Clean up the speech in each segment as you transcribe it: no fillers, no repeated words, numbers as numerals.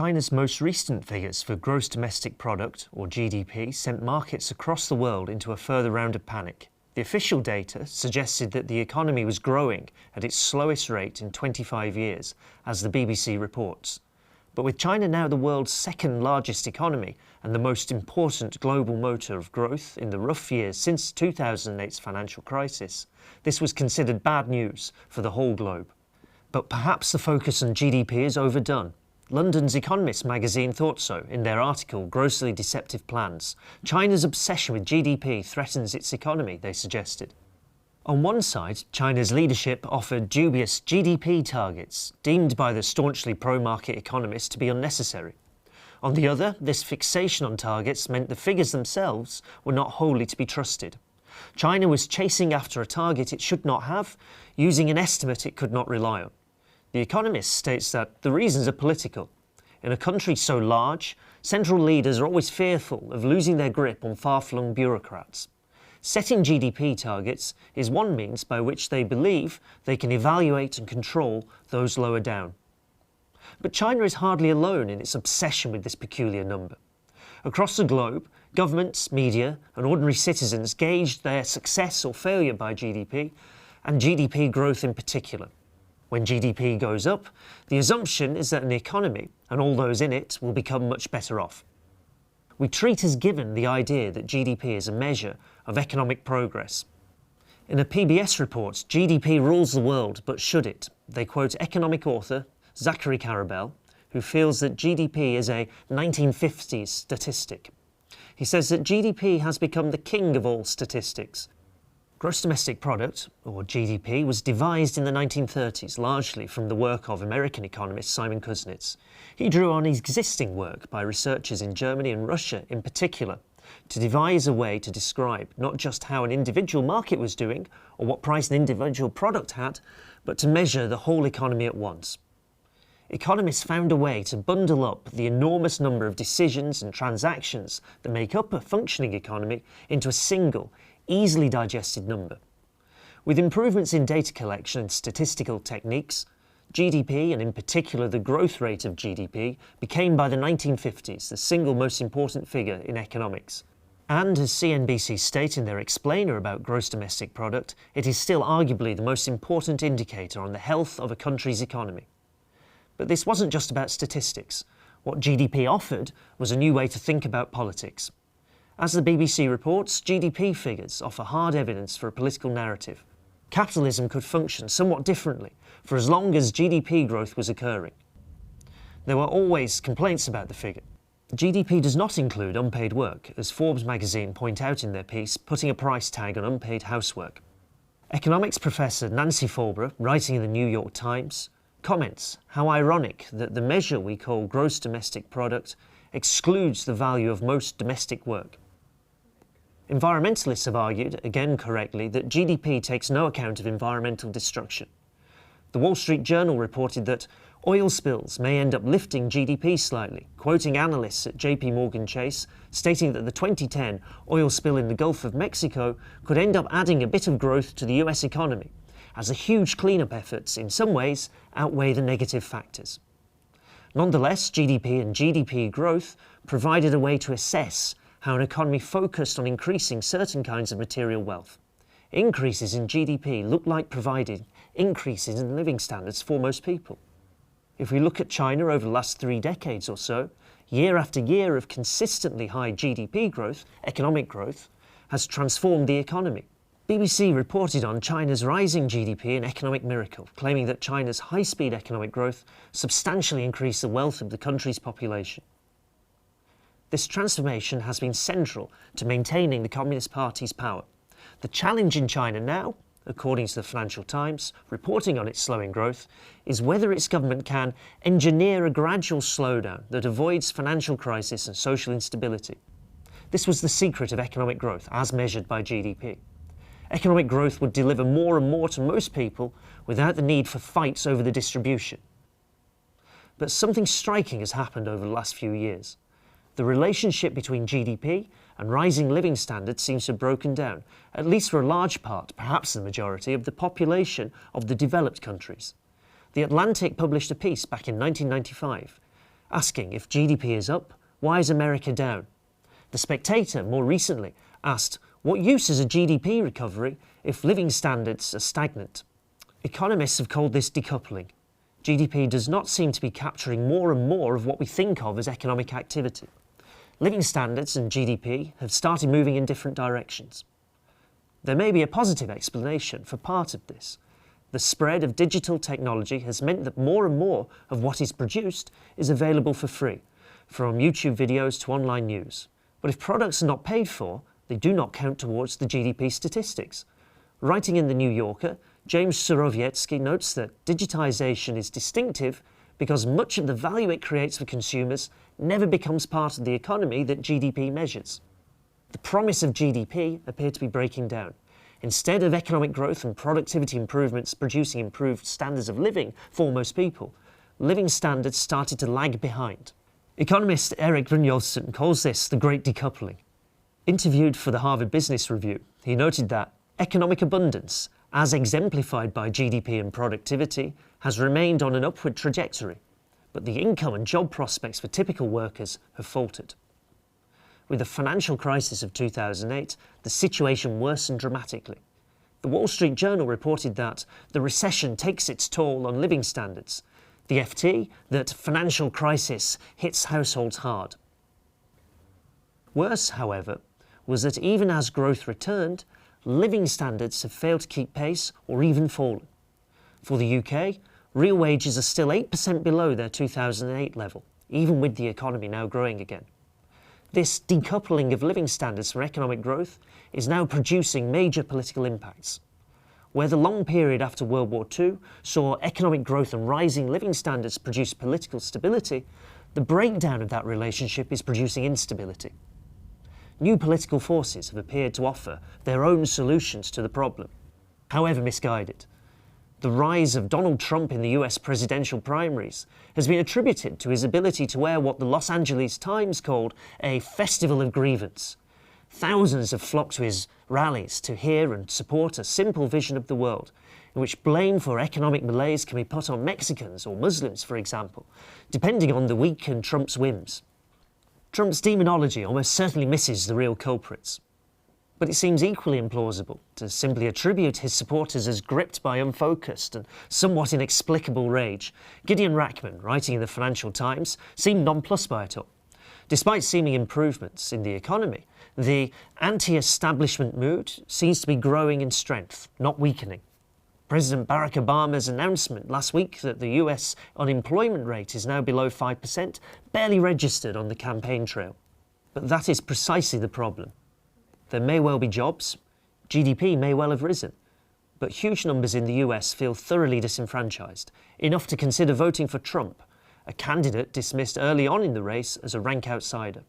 China's most recent figures for gross domestic product, or GDP, sent markets across the world into a further round of panic. The official data suggested that the economy was growing at its slowest rate in 25 years, as the BBC reports. But with China now the world's second largest economy and the most important global motor of growth in the rough years since 2008's financial crisis, this was considered bad news for the whole globe. But perhaps the focus on GDP is overdone. London's Economist magazine thought so in their article Grossly Deceptive Plans. China's obsession with GDP threatens its economy, they suggested. On one side, China's leadership offered dubious GDP targets, deemed by the staunchly pro-market economists to be unnecessary. On the other, this fixation on targets meant the figures themselves were not wholly to be trusted. China was chasing after a target it should not have, using an estimate it could not rely on. The Economist states that the reasons are political. In a country so large, central leaders are always fearful of losing their grip on far-flung bureaucrats. Setting GDP targets is one means by which they believe they can evaluate and control those lower down. But China is hardly alone in its obsession with this peculiar number. Across the globe, governments, media, and ordinary citizens gauged their success or failure by GDP, and GDP growth in particular. When GDP goes up, the assumption is that an economy, and all those in it, will become much better off. We treat as given the idea that GDP is a measure of economic progress. In a PBS report, GDP rules the world, but should it? They quote economic author Zachary Karabell, who feels that GDP is a 1950s statistic. He says that GDP has become the king of all statistics. Gross domestic product, or GDP, was devised in the 1930s, largely from the work of American economist Simon Kuznets. He drew on existing work by researchers in Germany and Russia in particular to devise a way to describe not just how an individual market was doing or what price an individual product had, but to measure the whole economy at once. Economists found a way to bundle up the enormous number of decisions and transactions that make up a functioning economy into a single, easily digested number. With improvements in data collection and statistical techniques, GDP, and in particular the growth rate of GDP, became by the 1950s the single most important figure in economics. And as CNBC state in their explainer about gross domestic product, it is still arguably the most important indicator on the health of a country's economy. But this wasn't just about statistics. What GDP offered was a new way to think about politics. As the BBC reports, GDP figures offer hard evidence for a political narrative. Capitalism could function somewhat differently for as long as GDP growth was occurring. There were always complaints about the figure. GDP does not include unpaid work, as Forbes magazine point out in their piece, putting a price tag on unpaid housework. Economics professor Nancy Folbre, writing in the New York Times, comments how ironic that the measure we call gross domestic product excludes the value of most domestic work. Environmentalists have argued, again correctly, that GDP takes no account of environmental destruction. The Wall Street Journal reported that oil spills may end up lifting GDP slightly, quoting analysts at JP Morgan Chase, stating that the 2010 oil spill in the Gulf of Mexico could end up adding a bit of growth to the US economy, as the huge cleanup efforts in some ways outweigh the negative factors. Nonetheless, GDP and GDP growth provided a way to assess how an economy focused on increasing certain kinds of material wealth. Increases in GDP look like providing increases in living standards for most people. If we look at China over the last 3 decades or so, year after year of consistently high GDP growth, economic growth, has transformed the economy. BBC reported on China's rising GDP an economic miracle, claiming that China's high-speed economic growth substantially increased the wealth of the country's population. This transformation has been central to maintaining the Communist Party's power. The challenge in China now, according to the Financial Times, reporting on its slowing growth, is whether its government can engineer a gradual slowdown that avoids financial crisis and social instability. This was the secret of economic growth, as measured by GDP. Economic growth would deliver more and more to most people without the need for fights over the distribution. But something striking has happened over the last few years. The relationship between GDP and rising living standards seems to have broken down, at least for a large part, perhaps the majority, of the population of the developed countries. The Atlantic published a piece back in 1995 asking if GDP is up, why is America down? The Spectator, more recently, asked, what use is a GDP recovery if living standards are stagnant? Economists have called this decoupling. GDP does not seem to be capturing more and more of what we think of as economic activity. Living standards and GDP have started moving in different directions. There may be a positive explanation for part of this. The spread of digital technology has meant that more and more of what is produced is available for free, from YouTube videos to online news. But if products are not paid for, they do not count towards the GDP statistics. Writing in The New Yorker, James Surowiecki notes that digitization is distinctive because much of the value it creates for consumers never becomes part of the economy that GDP measures. The promise of GDP appeared to be breaking down. Instead of economic growth and productivity improvements producing improved standards of living for most people, living standards started to lag behind. Economist Erik Brynjolfsson calls this the Great Decoupling. Interviewed for the Harvard Business Review, he noted that economic abundance, as exemplified by GDP and productivity, has remained on an upward trajectory, but the income and job prospects for typical workers have faltered. With the financial crisis of 2008, the situation worsened dramatically. The Wall Street Journal reported that the recession takes its toll on living standards. The FT, that financial crisis hits households hard. Worse, however, was that even as growth returned, living standards have failed to keep pace or even fallen. For the UK, real wages are still 8% below their 2008 level, even with the economy now growing again. This decoupling of living standards from economic growth is now producing major political impacts. Where the long period after World War II saw economic growth and rising living standards produce political stability, the breakdown of that relationship is producing instability. New political forces have appeared to offer their own solutions to the problem, however misguided. The rise of Donald Trump in the US presidential primaries has been attributed to his ability to wear what the Los Angeles Times called a festival of grievance. Thousands have flocked to his rallies to hear and support a simple vision of the world, in which blame for economic malaise can be put on Mexicans or Muslims, for example, depending on the week and Trump's whims. Trump's demonology almost certainly misses the real culprits. But it seems equally implausible to simply attribute his supporters as gripped by unfocused and somewhat inexplicable rage. Gideon Rachman, writing in the Financial Times, seemed nonplussed by it all. Despite seeming improvements in the economy, the anti-establishment mood seems to be growing in strength, not weakening. President Barack Obama's announcement last week that the US unemployment rate is now below 5% barely registered on the campaign trail. But that is precisely the problem. There may well be jobs, GDP may well have risen, but huge numbers in the US feel thoroughly disenfranchised, enough to consider voting for Trump, a candidate dismissed early on in the race as a rank outsider.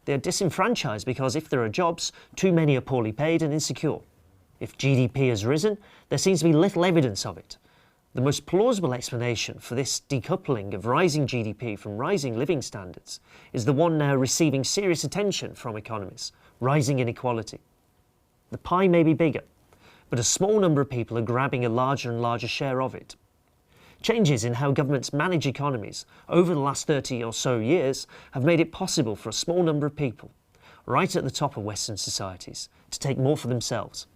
They are disenfranchised because if there are jobs, too many are poorly paid and insecure. If GDP has risen, there seems to be little evidence of it. The most plausible explanation for this decoupling of rising GDP from rising living standards is the one now receiving serious attention from economists: rising inequality. The pie may be bigger, but a small number of people are grabbing a larger and larger share of it. Changes in how governments manage economies over the last 30 or so years have made it possible for a small number of people, right at the top of Western societies, to take more for themselves.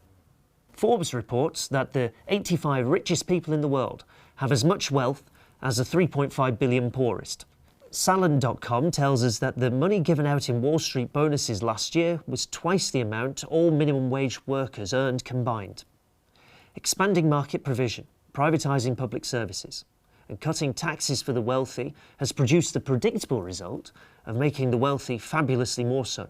Forbes reports that the 85 richest people in the world have as much wealth as the 3.5 billion poorest. Salon.com tells us that the money given out in Wall Street bonuses last year was twice the amount all minimum wage workers earned combined. Expanding market provision, privatising public services, and cutting taxes for the wealthy has produced the predictable result of making the wealthy fabulously more so.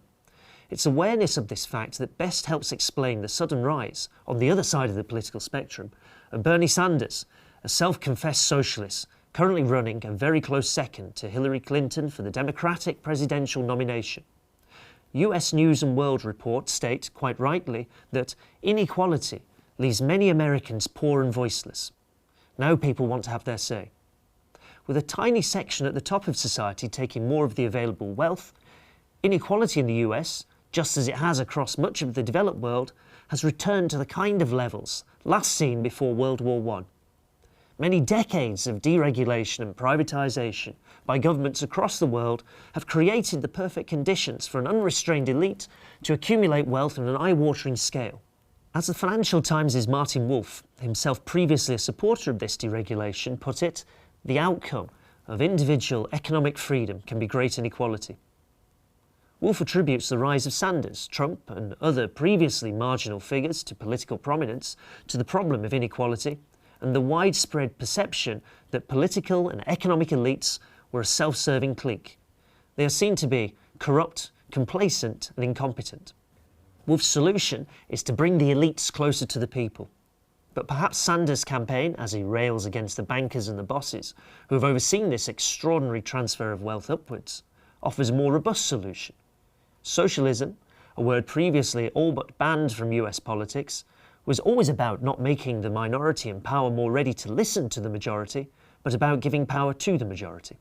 It's awareness of this fact that best helps explain the sudden rise, on the other side of the political spectrum, of Bernie Sanders, a self-confessed socialist, currently running a very close second to Hillary Clinton for the Democratic presidential nomination. US News and World Report state, quite rightly, that inequality leaves many Americans poor and voiceless. Now people want to have their say. With a tiny section at the top of society taking more of the available wealth, inequality in the US, just as it has across much of the developed world, has returned to the kind of levels last seen before World War I. Many decades of deregulation and privatisation by governments across the world have created the perfect conditions for an unrestrained elite to accumulate wealth on an eye-watering scale. As the Financial Times' Martin Wolf, himself previously a supporter of this deregulation, put it, the outcome of individual economic freedom can be great inequality. Wolf attributes the rise of Sanders, Trump and other previously marginal figures to political prominence to the problem of inequality and the widespread perception that political and economic elites were a self-serving clique. They are seen to be corrupt, complacent and incompetent. Wolf's solution is to bring the elites closer to the people. But perhaps Sanders' campaign, as he rails against the bankers and the bosses who have overseen this extraordinary transfer of wealth upwards, offers a more robust solution. Socialism, a word previously all but banned from US politics, was always about not making the minority in power more ready to listen to the majority, but about giving power to the majority.